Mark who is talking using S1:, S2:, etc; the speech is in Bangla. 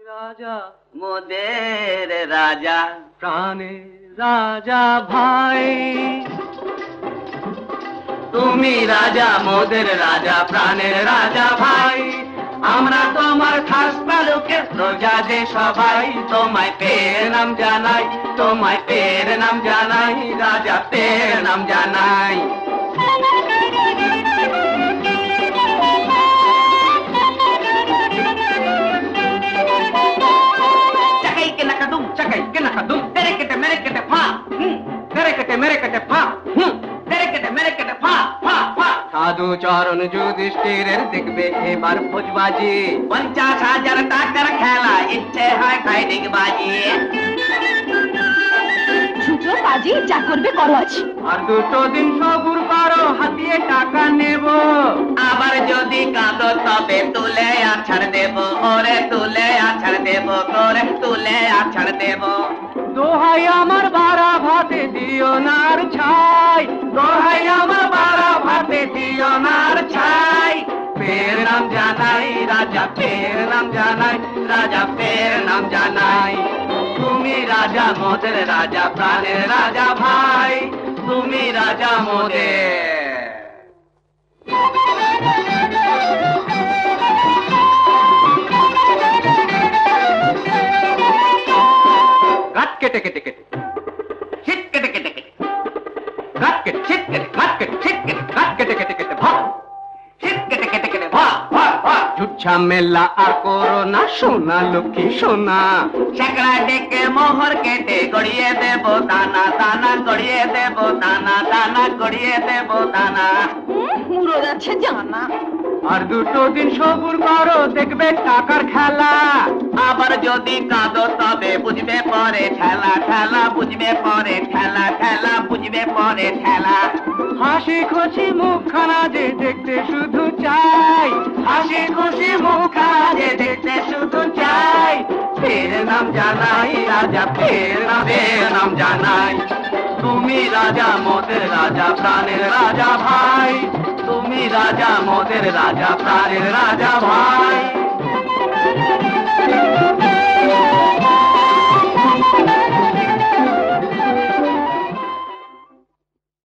S1: রাজা
S2: মোদের রাজা
S1: প্রাণের রাজা ভাই,
S2: তুমি রাজা মোদের রাজা প্রাণের রাজা ভাই। আমরা তোমার খাস তালুকের প্রজা যে সবাই, তোমায় পেয়ে নাম জানাই, তোমায় পেয়ে নাম জানাই, রাজা পেয়ে নাম জানাই। চাকাই কে নাকাদুম, চাকাই কে নাকাদুম, তেরে কেটে মেরে কেটে ফা, তেরে কেটে মেরে কেটে ফা, তেরে কেটে মেরে কেটে ফা ফা ফা।
S1: সাধু চরণ যুধিষ্ঠিরের দেখবে এবার ভোজবাজি,
S2: 50,000 টাকার খেলা, ইচ্ছে হয় খাই ডিগবাজি।
S3: ছুটো কাজে যা করবে করো আজ।
S1: আর দুটো দিন সবুর করো, হাতিয়ে টাকা নেব।
S2: আবার যদি কাঁদো তবে তুলে আর ছাড় দেব, ওরে তুলে আর ছাড় দেব, করে তুলে আর ছাড় দেব।
S1: দোহাই আমার বাড়া ভাতে দিও নার ছাই,
S2: দোহাই আমার বাড়া ভাতে দিও নার ছাই।
S1: ফের নাম জানাই রাজা, ফের নাম জানাই, রাজা ফের নাম জানাই।
S2: তুমি রাজা মোদের রাজা প্রাণের রাজা ভাই, তুমি রাজা মোদের।
S1: গাছ কেটে কেটে কেটে,
S2: শীত কেটে কেটে কেটে,
S1: গাছ কেটে,
S2: শীত কেটে, গাছ কেটে, শীত কেটে,
S1: গাছ কেটে কেটে কেটে ভাগ।
S2: শীত কেটে কেটে কেটে ভা ভা ভা।
S1: ঝুট ঝামেলা আর করো না, সোনা লক্ষ্মী সোনা।
S2: শেকড়া ডেকে মোহর কেটে গড়িয়ে দেব দানা, দানা গড়িয়ে দেব দানা, দানা গড়িয়ে দেব দানা।
S3: মুড়ো যাচ্ছে জানা।
S1: আর দুটো দিন সবুর করো, দেখবে টাকার খেলা।
S2: আবার যদি কাঁদো তবে বুঝবে পরে ঠেলা, ঠেলা বুঝবে পরে ঠেলা, ঠেলা বুঝবে পরে ঠেলা।
S1: হাসি খুশি মুখখানা যে দেখতে শুধু চাই,
S2: হাসি খুশি মুখখানা যে দেখতে শুধু চাই। ফের নাম জানাই রাজা, ফের নাম জানাই। তুমি রাজা মোদের রাজা প্রাণের রাজা ভাই, তুমি রাজা মোদের রাজা প্রাণের রাজা ভাই।